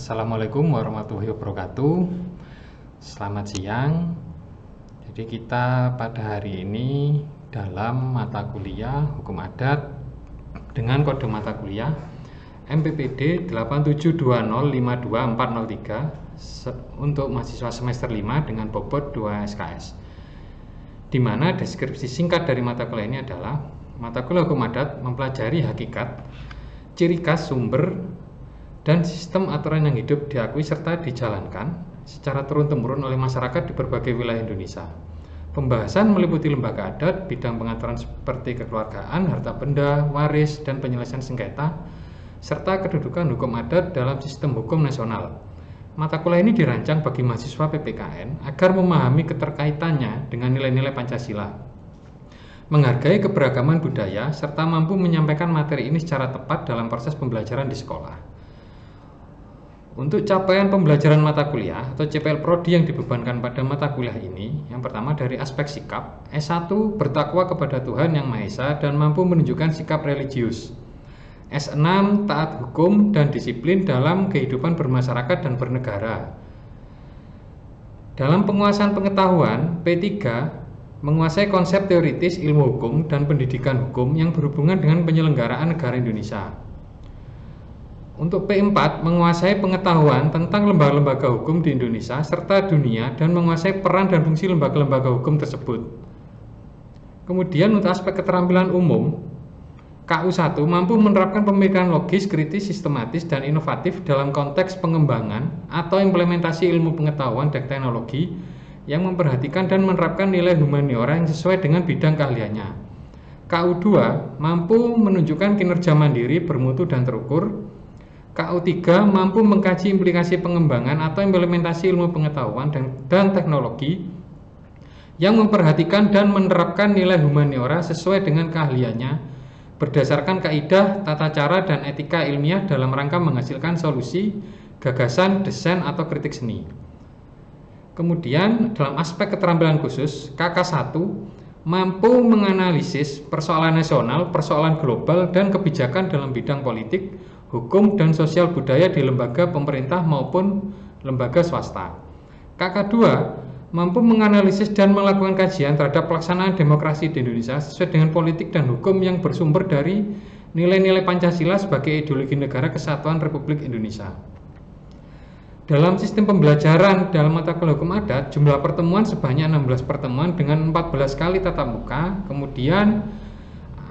Assalamualaikum warahmatullahi wabarakatuh. Selamat siang. Jadi kita pada hari ini dalam mata kuliah Hukum Adat dengan kode mata kuliah MPPD 872052403 untuk mahasiswa semester 5 dengan bobot 2 SKS. Di mana deskripsi singkat dari mata kuliah ini adalah mata kuliah Hukum Adat mempelajari hakikat, ciri khas sumber dan sistem aturan yang hidup diakui serta dijalankan secara turun-temurun oleh masyarakat di berbagai wilayah Indonesia. Pembahasan meliputi lembaga adat, bidang pengaturan seperti kekeluargaan, harta benda, waris, dan penyelesaian sengketa, serta kedudukan hukum adat dalam sistem hukum nasional. Mata kuliah ini dirancang bagi mahasiswa PPKN agar memahami keterkaitannya dengan nilai-nilai Pancasila, menghargai keberagaman budaya, serta mampu menyampaikan materi ini secara tepat dalam proses pembelajaran di sekolah. Untuk capaian pembelajaran mata kuliah atau CPL Prodi yang dibebankan pada mata kuliah ini, yang pertama dari aspek sikap, S1 bertakwa kepada Tuhan Yang Maha Esa dan mampu menunjukkan sikap religius. S6 taat hukum dan disiplin dalam kehidupan bermasyarakat dan bernegara. Dalam penguasaan pengetahuan, P3 menguasai konsep teoritis ilmu hukum dan pendidikan hukum yang berhubungan dengan penyelenggaraan negara Indonesia. Untuk P4 menguasai pengetahuan tentang lembaga-lembaga hukum di Indonesia serta dunia dan menguasai peran dan fungsi lembaga-lembaga hukum tersebut. Kemudian untuk aspek keterampilan umum, KU1 mampu menerapkan pemikiran logis, kritis, sistematis, dan inovatif dalam konteks pengembangan atau implementasi ilmu pengetahuan dan teknologi yang memperhatikan dan menerapkan nilai humaniora yang sesuai dengan bidang keahliannya. KU2 mampu menunjukkan kinerja mandiri, bermutu, dan terukur. KU3 mampu mengkaji implikasi pengembangan atau implementasi ilmu pengetahuan dan teknologi yang memperhatikan dan menerapkan nilai humaniora sesuai dengan keahliannya berdasarkan kaidah, tata cara, dan etika ilmiah dalam rangka menghasilkan solusi, gagasan, desain, atau kritik seni. Kemudian dalam aspek keterampilan khusus, KK1 mampu menganalisis persoalan nasional, persoalan global, dan kebijakan dalam bidang politik, hukum, dan sosial budaya di lembaga pemerintah maupun lembaga swasta. KK2 mampu menganalisis dan melakukan kajian terhadap pelaksanaan demokrasi di Indonesia sesuai dengan politik dan hukum yang bersumber dari nilai-nilai Pancasila sebagai ideologi negara kesatuan Republik Indonesia. Dalam sistem pembelajaran dalam mata kuliah hukum adat, jumlah pertemuan sebanyak 16 pertemuan dengan 14 kali tatap muka, kemudian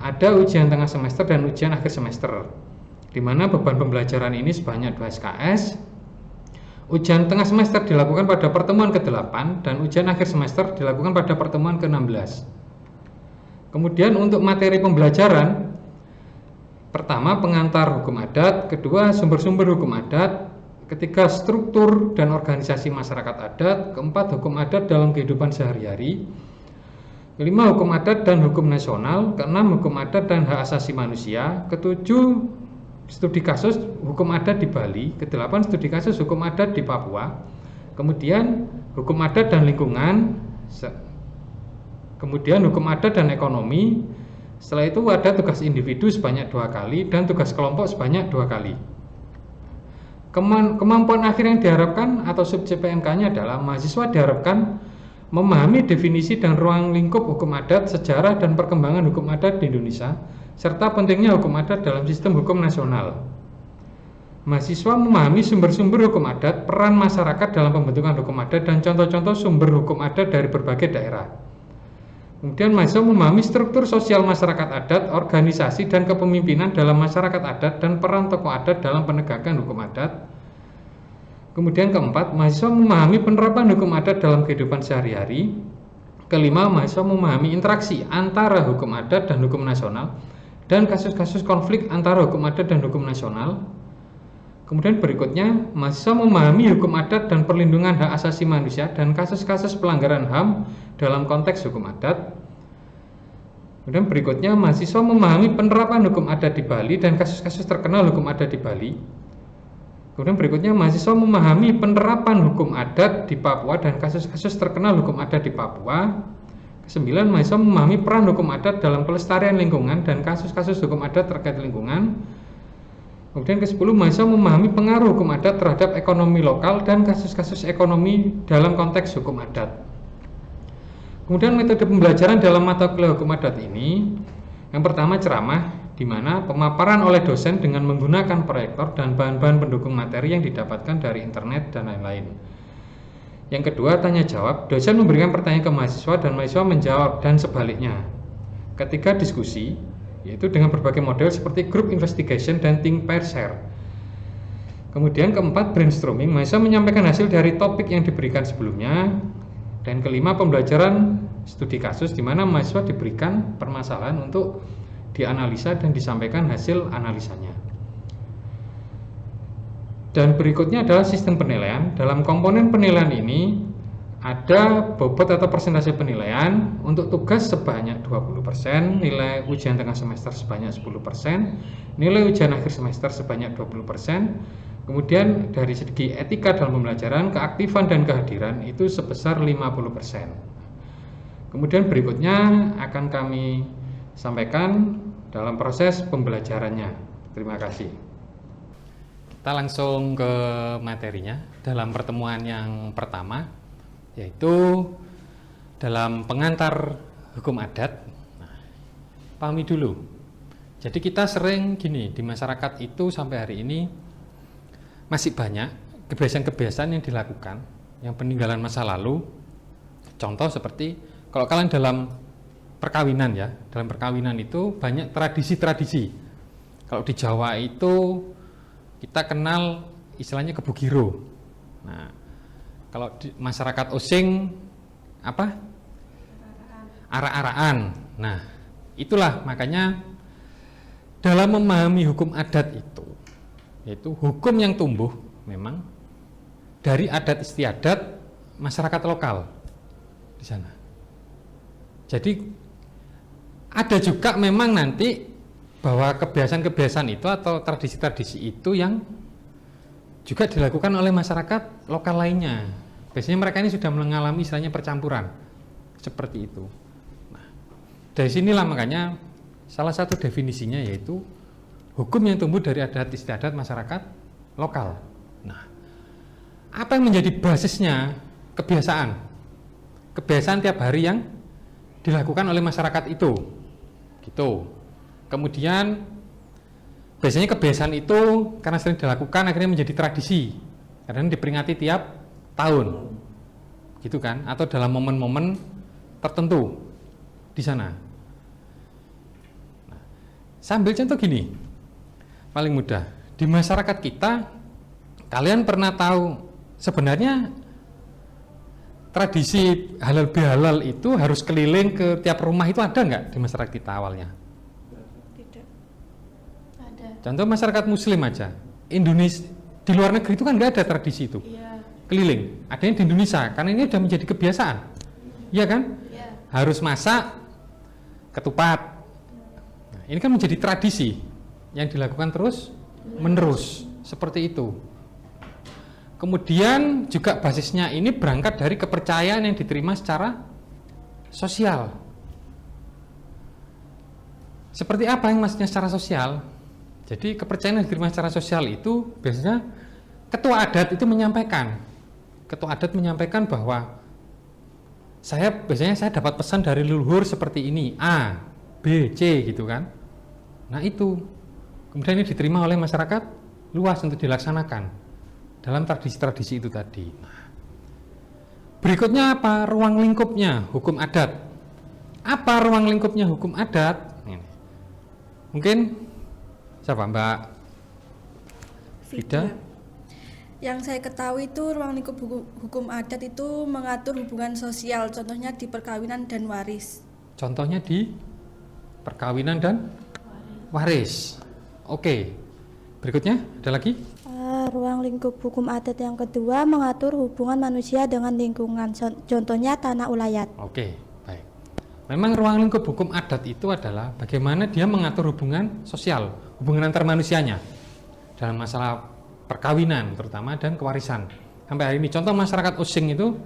ada ujian tengah semester dan ujian akhir semester, di mana beban pembelajaran ini sebanyak 2 SKS. Ujian tengah semester dilakukan pada pertemuan ke-8 dan ujian akhir semester dilakukan pada pertemuan ke-16. Kemudian untuk materi pembelajaran, pertama pengantar hukum adat, kedua sumber-sumber hukum adat, ketiga struktur dan organisasi masyarakat adat, keempat hukum adat dalam kehidupan sehari-hari, kelima hukum adat dan hukum nasional, keenam hukum adat dan hak asasi manusia, ketujuh studi kasus hukum adat di Bali, ke-8 studi kasus hukum adat di Papua, kemudian hukum adat dan lingkungan, kemudian hukum adat dan ekonomi. Setelah itu ada tugas individu sebanyak 2 kali dan tugas kelompok sebanyak 2 kali. Kemampuan akhir yang diharapkan atau sub CPMK-nya adalah mahasiswa diharapkan memahami definisi dan ruang lingkup hukum adat, sejarah dan perkembangan hukum adat di Indonesia, serta pentingnya hukum adat dalam sistem hukum nasional. Mahasiswa memahami sumber-sumber hukum adat, peran masyarakat dalam pembentukan hukum adat, dan contoh-contoh sumber hukum adat dari berbagai daerah. Kemudian mahasiswa memahami struktur sosial masyarakat adat, organisasi dan kepemimpinan dalam masyarakat adat, dan peran tokoh adat dalam penegakan hukum adat. Kemudian keempat, mahasiswa memahami penerapan hukum adat dalam kehidupan sehari-hari. Kelima, mahasiswa memahami interaksi antara hukum adat dan hukum nasional dan kasus-kasus konflik antara hukum adat dan hukum nasional. Kemudian berikutnya, mahasiswa memahami hukum adat dan perlindungan hak asasi manusia dan kasus-kasus pelanggaran HAM dalam konteks hukum adat. Kemudian berikutnya, mahasiswa memahami penerapan hukum adat di Bali dan kasus-kasus terkenal hukum adat di Bali. Kemudian berikutnya, mahasiswa memahami penerapan hukum adat di Papua dan kasus-kasus terkenal hukum adat di Papua. Kesembilan, mahasiswa memahami peran hukum adat dalam pelestarian lingkungan dan kasus-kasus hukum adat terkait lingkungan. Kemudian ke-10, mahasiswa memahami pengaruh hukum adat terhadap ekonomi lokal dan kasus-kasus ekonomi dalam konteks hukum adat. Kemudian metode pembelajaran dalam mata kuliah hukum adat ini, yang pertama ceramah, di mana pemaparan oleh dosen dengan menggunakan proyektor dan bahan-bahan pendukung materi yang didapatkan dari internet dan lain-lain. Yang kedua, tanya jawab, dosen memberikan pertanyaan ke mahasiswa dan mahasiswa menjawab, dan sebaliknya. Ketiga, diskusi, yaitu dengan berbagai model seperti group investigation dan think pair share. Kemudian keempat, brainstorming, mahasiswa menyampaikan hasil dari topik yang diberikan sebelumnya. Dan kelima, pembelajaran studi kasus, di mana mahasiswa diberikan permasalahan untuk dianalisa dan disampaikan hasil analisanya. Dan berikutnya adalah sistem penilaian. Dalam komponen penilaian ini ada bobot atau persentase penilaian. Untuk tugas sebanyak 20%, nilai ujian tengah semester sebanyak 10%, nilai ujian akhir semester sebanyak 20%. Kemudian dari segi etika dalam pembelajaran, keaktifan dan kehadiran itu sebesar 50%. Kemudian berikutnya akan kami sampaikan dalam proses pembelajarannya. Terima kasih. Kita langsung ke materinya. Dalam pertemuan yang pertama, yaitu dalam pengantar hukum adat. Nah, pahami dulu. Jadi kita sering gini, di masyarakat itu sampai hari ini masih banyak kebiasaan-kebiasaan yang dilakukan, yang peninggalan masa lalu. Contoh seperti kalau kalian dalam perkawinan ya, dalam perkawinan itu banyak tradisi-tradisi. Kalau di Jawa itu kita kenal istilahnya kebugiro. Nah, kalau di masyarakat Osing apa? Ara-araan. Nah, itulah makanya dalam memahami hukum adat itu, yaitu hukum yang tumbuh memang dari adat istiadat masyarakat lokal di sana. Jadi ada juga memang nanti bahwa kebiasaan-kebiasaan itu atau tradisi-tradisi itu yang juga dilakukan oleh masyarakat lokal lainnya. Biasanya mereka ini sudah mengalami istilahnya percampuran seperti itu. Nah, dari sinilah makanya salah satu definisinya yaitu hukum yang tumbuh dari adat istiadat masyarakat lokal. Nah, apa yang menjadi basisnya? Kebiasaan. Kebiasaan tiap hari yang dilakukan oleh masyarakat itu. Gitu. Kemudian biasanya kebiasaan itu karena sering dilakukan akhirnya menjadi tradisi. Karena diperingati tiap tahun. Gitu kan? Atau dalam momen-momen tertentu di sana. Nah, sambil contoh gini. Paling mudah, di masyarakat kita, kalian pernah tahu sebenarnya tradisi halal bihalal itu harus keliling ke tiap rumah itu ada nggak di masyarakat kita awalnya? Tidak. Ada. Contoh masyarakat Muslim aja, Indonesia di luar negeri itu kan nggak ada tradisi itu. Iya. Keliling, adanya di Indonesia karena ini sudah menjadi kebiasaan, iya kan? Iya. Harus masak ketupat. Nah, ini kan menjadi tradisi yang dilakukan terus menerus seperti itu. Kemudian juga basisnya ini berangkat dari kepercayaan yang diterima secara sosial. Seperti apa yang maksudnya secara sosial? Jadi kepercayaan yang diterima secara sosial itu biasanya ketua adat itu menyampaikan. Ketua adat menyampaikan bahwa biasanya saya dapat pesan dari leluhur seperti ini, A, B, C gitu kan. Nah itu kemudian ini diterima oleh masyarakat luas untuk dilaksanakan dalam tradisi-tradisi itu tadi. Nah, berikutnya apa? Ruang lingkupnya hukum adat. Apa ruang lingkupnya hukum adat? Ini. Mungkin siapa? Mbak Vida? Yang saya ketahui itu ruang lingkup hukum adat itu mengatur hubungan sosial, contohnya di perkawinan dan waris. Contohnya di perkawinan dan waris. Oke. Berikutnya ada lagi? Ruang lingkup hukum adat yang kedua mengatur hubungan manusia dengan lingkungan, contohnya tanah ulayat. Oke, baik. Memang ruang lingkup hukum adat itu adalah bagaimana dia mengatur hubungan sosial, hubungan antar manusianya dalam masalah perkawinan terutama dan kewarisan. Sampai hari ini contoh masyarakat Osing itu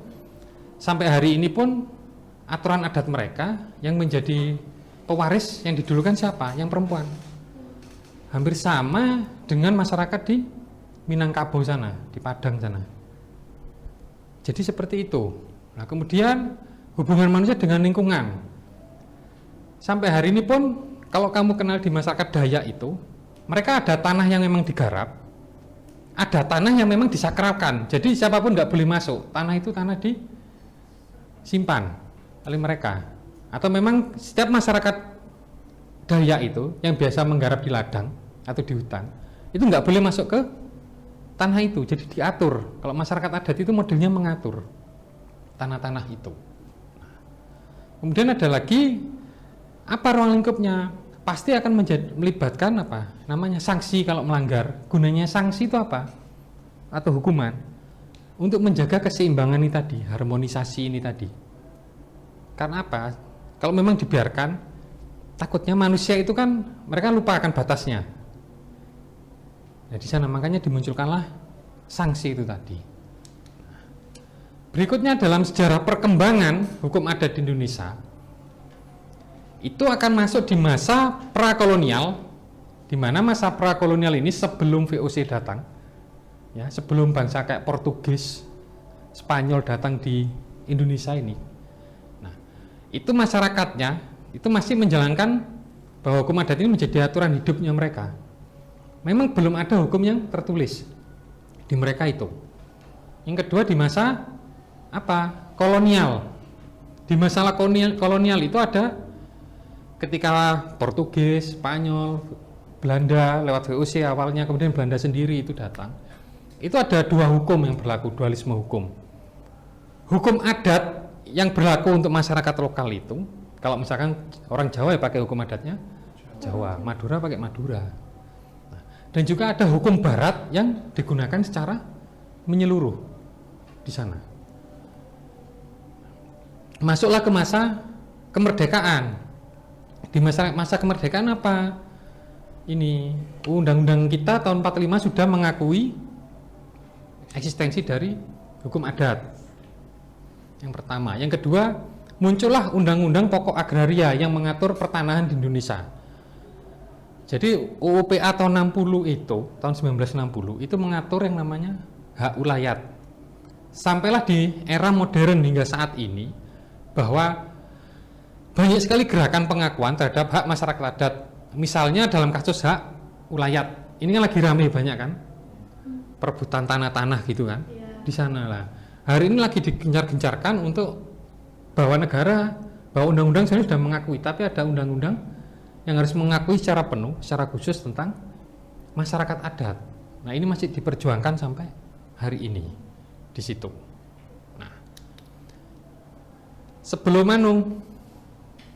sampai hari ini pun aturan adat mereka yang menjadi pewaris yang didulukan siapa? Yang perempuan. hampir sama dengan masyarakat di Minangkabau sana, di Padang sana. Jadi seperti itu. Nah, kemudian hubungan manusia dengan lingkungan. Sampai hari ini pun kalau kamu kenal di masyarakat Dayak itu, mereka ada tanah yang memang digarap, ada tanah yang memang disakralkan. Jadi siapapun nggak boleh masuk. Tanah itu tanah disimpan oleh mereka. Atau memang setiap masyarakat Dayak itu yang biasa menggarap di ladang atau di hutan, itu nggak boleh masuk ke tanah itu. Jadi diatur. Kalau masyarakat adat itu modelnya mengatur tanah-tanah itu. Kemudian ada lagi apa ruang lingkupnya? Pasti akan melibatkan apa? Namanya sanksi kalau melanggar. Gunanya sanksi itu apa? Atau hukuman untuk menjaga keseimbangan ini tadi, harmonisasi ini tadi. Karena apa? Kalau memang dibiarkan, takutnya manusia itu kan mereka lupa akan batasnya. Nah, di sana makanya dimunculkanlah sanksi itu tadi. Berikutnya dalam sejarah perkembangan hukum adat di Indonesia, itu akan masuk di masa prakolonial, di mana masa prakolonial ini sebelum VOC datang, ya, sebelum bangsa kayak Portugis, Spanyol datang di Indonesia ini. Nah, itu masyarakatnya itu masih menjalankan bahwa hukum adat ini menjadi aturan hidupnya mereka. Memang belum ada hukum yang tertulis di mereka itu. Yang kedua di masa apa? Kolonial. Di masalah kolonial itu ada ketika Portugis, Spanyol, Belanda lewat VOC awalnya, kemudian Belanda sendiri itu datang. Itu ada dua hukum yang berlaku, dualisme hukum. Hukum adat yang berlaku untuk masyarakat lokal itu, kalau misalkan orang Jawa ya pakai hukum adatnya Jawa, Madura pakai Madura. Nah, dan juga ada hukum barat yang digunakan secara menyeluruh di sana. Masuklah ke masa kemerdekaan. Di masa kemerdekaan apa? Ini undang-undang kita tahun 45 sudah mengakui eksistensi dari hukum adat. Yang pertama, yang kedua, muncullah undang-undang pokok agraria yang mengatur pertanahan di Indonesia. Jadi UUPA tahun 60 itu, tahun 1960 itu mengatur yang namanya hak ulayat. Sampailah di era modern hingga saat ini bahwa banyak sekali gerakan pengakuan terhadap hak masyarakat adat. Misalnya dalam kasus hak ulayat, ini kan lagi ramai banyak kan, perebutan tanah-tanah gitu kan, di sana lah. Hari ini lagi digencar-gencarkan untuk bahwa negara, bahwa undang-undang sebenarnya sudah mengakui, tapi ada undang-undang yang harus mengakui secara penuh, secara khusus tentang masyarakat adat. Nah, ini masih diperjuangkan sampai hari ini di situ. Nah, sebelum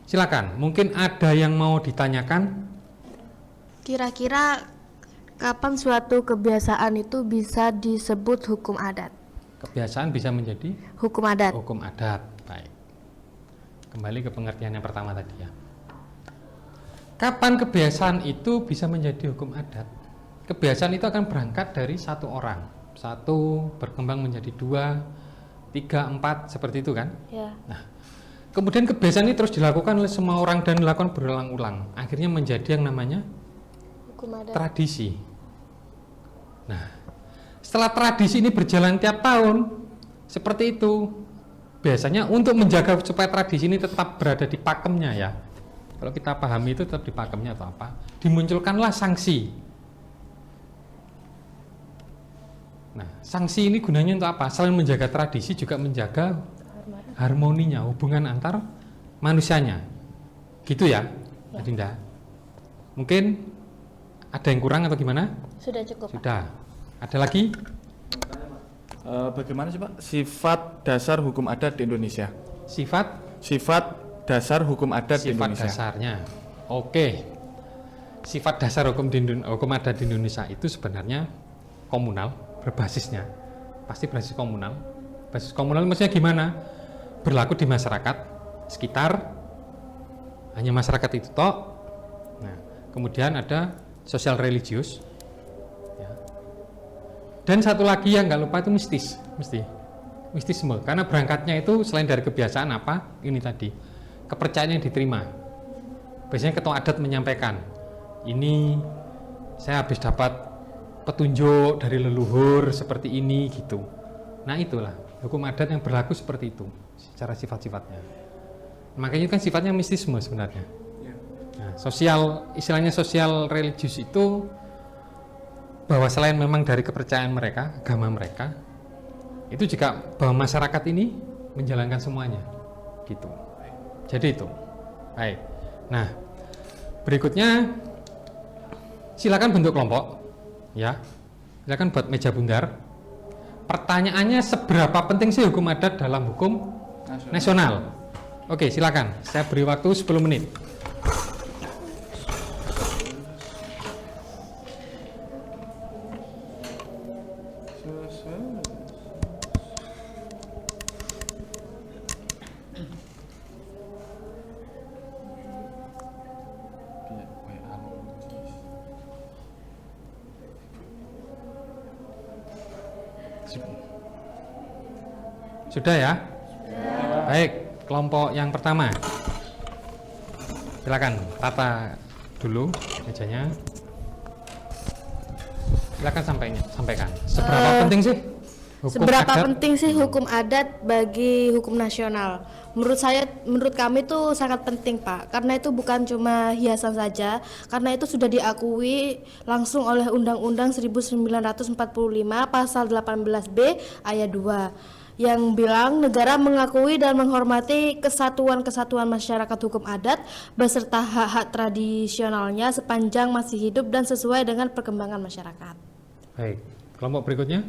silakan, mungkin ada yang mau ditanyakan. Kira-kira kapan suatu kebiasaan itu bisa disebut hukum adat? Kebiasaan bisa menjadi Hukum adat. hukum adat. Baik. Kembali ke pengertian yang pertama tadi ya. Kapan kebiasaan itu bisa menjadi hukum adat? Kebiasaan itu akan berangkat dari satu orang. Satu berkembang menjadi 2, 3, 4 seperti itu kan? Ya. Nah, kemudian kebiasaan ini terus dilakukan oleh semua orang dan dilakukan berulang-ulang. Akhirnya menjadi yang namanya Hukum adat. tradisi. Nah, setelah tradisi ini berjalan tiap tahun seperti itu, biasanya untuk menjaga supaya tradisi ini tetap berada di pakemnya ya. Kalau kita pahami itu tetap di pakemnya atau apa, dimunculkanlah sanksi. Nah, sanksi ini gunanya untuk apa? Selain menjaga tradisi juga menjaga harmoninya, hubungan antar manusianya. Gitu ya, Adinda. Mungkin ada yang kurang atau gimana? Sudah cukup, Pak. Sudah. Ada lagi? Bagaimana sih Pak sifat dasar hukum adat di Indonesia? Sifat dasar hukum adat di sifat Indonesia. dasarnya. Oke. Sifat dasar hukum adat di Indonesia itu sebenarnya komunal, berbasisnya. Pasti berbasis komunal. Basis komunal maksudnya gimana? Berlaku di masyarakat sekitar, hanya masyarakat itu tok. Nah, kemudian ada sosial religius. Dan satu lagi yang nggak lupa itu mistisme, karena berangkatnya itu selain dari kebiasaan apa ini tadi, kepercayaan yang diterima. Biasanya ketua adat menyampaikan ini saya habis dapat petunjuk dari leluhur seperti ini gitu. Nah itulah hukum adat yang berlaku seperti itu secara sifat-sifatnya. Makanya kan sifatnya mistisme sebenarnya. Nah, sosial, istilahnya sosial religius itu bahwa selain memang dari kepercayaan mereka, agama mereka, itu juga bahwa masyarakat ini menjalankan semuanya gitu. Jadi itu baik. Nah berikutnya silakan bentuk kelompok ya, silakan buat meja bundar. Pertanyaannya, seberapa penting sih hukum adat dalam hukum nasional? Oke, silakan, saya beri waktu 10 menit. Sudah ya? Baik, kelompok yang pertama. Silakan tata dulu mejanya. Silakan sampaikan. Seberapa penting sih hukum Seberapa adat? penting sih hukum adat bagi hukum nasional? Menurut kami itu sangat penting, Pak. Karena itu bukan cuma hiasan saja, karena itu sudah diakui langsung oleh Undang-Undang 1945 pasal 18B ayat 2 yang bilang negara mengakui dan menghormati kesatuan-kesatuan masyarakat hukum adat beserta hak-hak tradisionalnya sepanjang masih hidup dan sesuai dengan perkembangan masyarakat. Baik, kelompok berikutnya.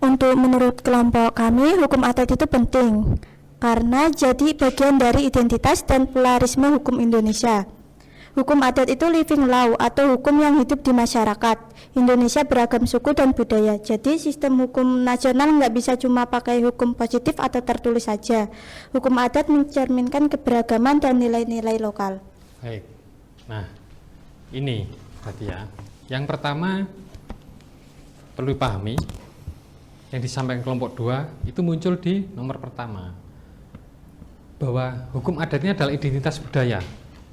Untuk menurut kelompok kami, hukum adat itu penting karena jadi bagian dari identitas dan pluralisme hukum Indonesia. Hukum adat itu living law atau hukum yang hidup di masyarakat. Indonesia beragam suku dan budaya. Jadi sistem hukum nasional nggak bisa cuma pakai hukum positif atau tertulis saja. Hukum adat mencerminkan keberagaman dan nilai-nilai lokal. Baik. Nah, ini berarti ya. Yang pertama perlu dipahami, yang disampaikan kelompok 2 itu muncul di nomor pertama, bahwa hukum adat ini adalah identitas budaya,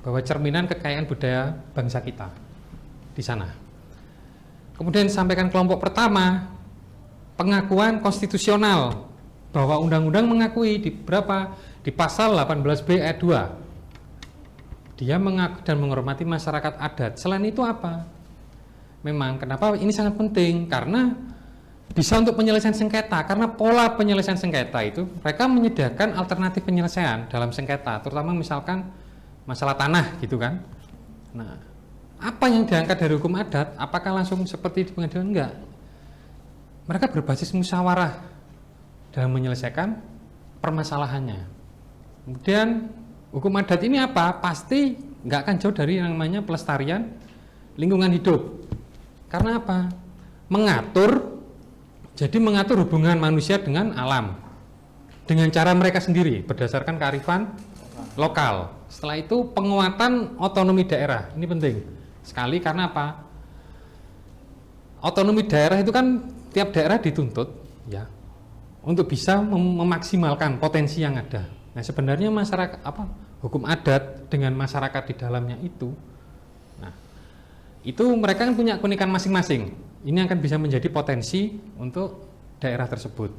bahwa cerminan kekayaan budaya bangsa kita di sana. Kemudian disampaikan kelompok pertama, pengakuan konstitusional, bahwa undang-undang mengakui di pasal 18B ayat 2 dia mengaku dan menghormati masyarakat adat. Selain itu apa? Memang kenapa ini sangat penting? Karena bisa untuk penyelesaian sengketa, karena pola penyelesaian sengketa itu mereka menyediakan alternatif penyelesaian dalam sengketa, terutama misalkan masalah tanah gitu kan. Nah, apa yang diangkat dari hukum adat? Apakah langsung seperti di pengadilan? Enggak. Mereka berbasis musyawarah dalam menyelesaikan permasalahannya. Kemudian hukum adat ini apa? Pasti nggak akan jauh dari yang namanya pelestarian lingkungan hidup. Karena apa? Jadi mengatur hubungan manusia dengan alam dengan cara mereka sendiri berdasarkan kearifan lokal. Setelah itu penguatan otonomi daerah. Ini penting sekali karena apa? Otonomi daerah itu kan tiap daerah dituntut ya untuk bisa memaksimalkan potensi yang ada. Nah, sebenarnya masyarakat hukum adat dengan masyarakat di dalamnya itu, nah, itu mereka kan punya keunikan masing-masing. Ini akan bisa menjadi potensi untuk daerah tersebut.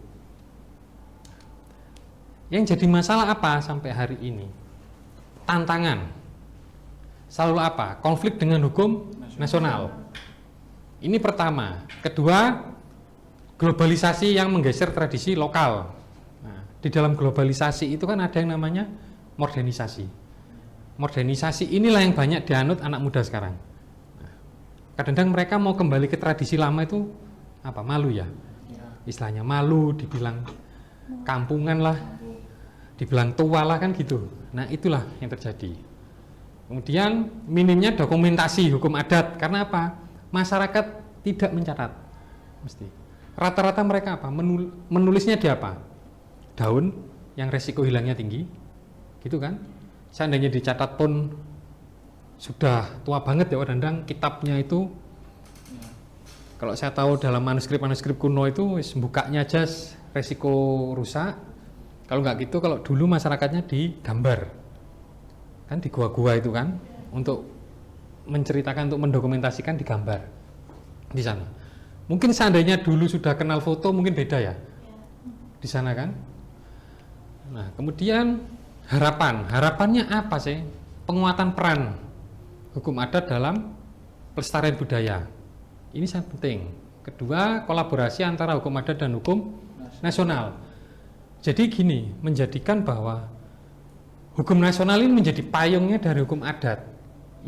Yang jadi masalah apa sampai hari ini? Tantangan. Selalu apa? Konflik dengan hukum nasional. Ini pertama. Kedua, globalisasi yang menggeser tradisi lokal. Nah, di dalam globalisasi itu kan ada yang namanya modernisasi. Modernisasi inilah yang banyak dianut anak muda sekarang. Nah, kadang-kadang mereka mau kembali ke tradisi lama itu apa? Malu ya. Istilahnya malu, dibilang kampungan lah, dibilang tua lah kan gitu. Nah, itulah yang terjadi. Kemudian minimnya dokumentasi hukum adat. Karena apa? Masyarakat tidak mencatat. Mesti. Rata-rata mereka apa? Menulisnya di apa? Daun yang resiko hilangnya tinggi. Gitu kan? Seandainya dicatat pun sudah tua banget ya kadang-kadang kitabnya itu. Kalau saya tahu dalam manuskrip kuno itu bukanya aja resiko rusak. Kalau nggak gitu, kalau dulu masyarakatnya digambar. kan di gua-gua itu kan, untuk menceritakan, untuk mendokumentasikan di gambar di sana. Mungkin seandainya dulu sudah kenal foto mungkin beda ya di sana kan. Nah kemudian harapannya apa sih? Penguatan peran hukum adat dalam pelestarian budaya, ini sangat penting. Kedua, kolaborasi antara hukum adat dan hukum nasional. Jadi gini, menjadikan bahwa hukum nasional ini menjadi payungnya dari hukum adat.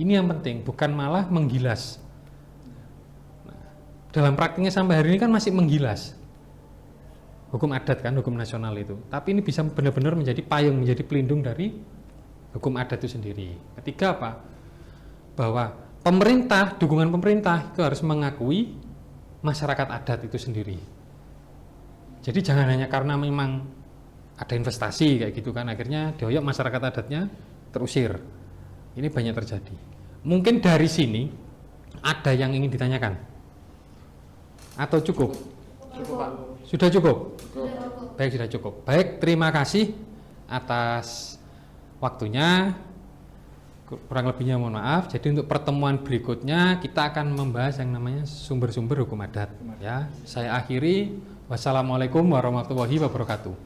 Ini yang penting, bukan malah menggilas. Dalam praktiknya sampai hari ini kan masih menggilas hukum adat kan, hukum nasional itu. Tapi ini bisa benar-benar menjadi payung, menjadi pelindung dari hukum adat itu sendiri. Ketiga apa? Bahwa pemerintah, dukungan pemerintah itu harus mengakui masyarakat adat itu sendiri. Jadi jangan hanya karena memang ada investasi kayak gitu kan, akhirnya dioyok masyarakat adatnya terusir. Ini banyak terjadi. Mungkin dari sini ada yang ingin ditanyakan? Atau cukup? Sudah cukup? Baik, sudah cukup. Baik, terima kasih atas waktunya. Kurang lebihnya mohon maaf. Jadi untuk pertemuan berikutnya kita akan membahas yang namanya sumber-sumber hukum adat. Ya, saya akhiri. Wassalamualaikum warahmatullahi wabarakatuh.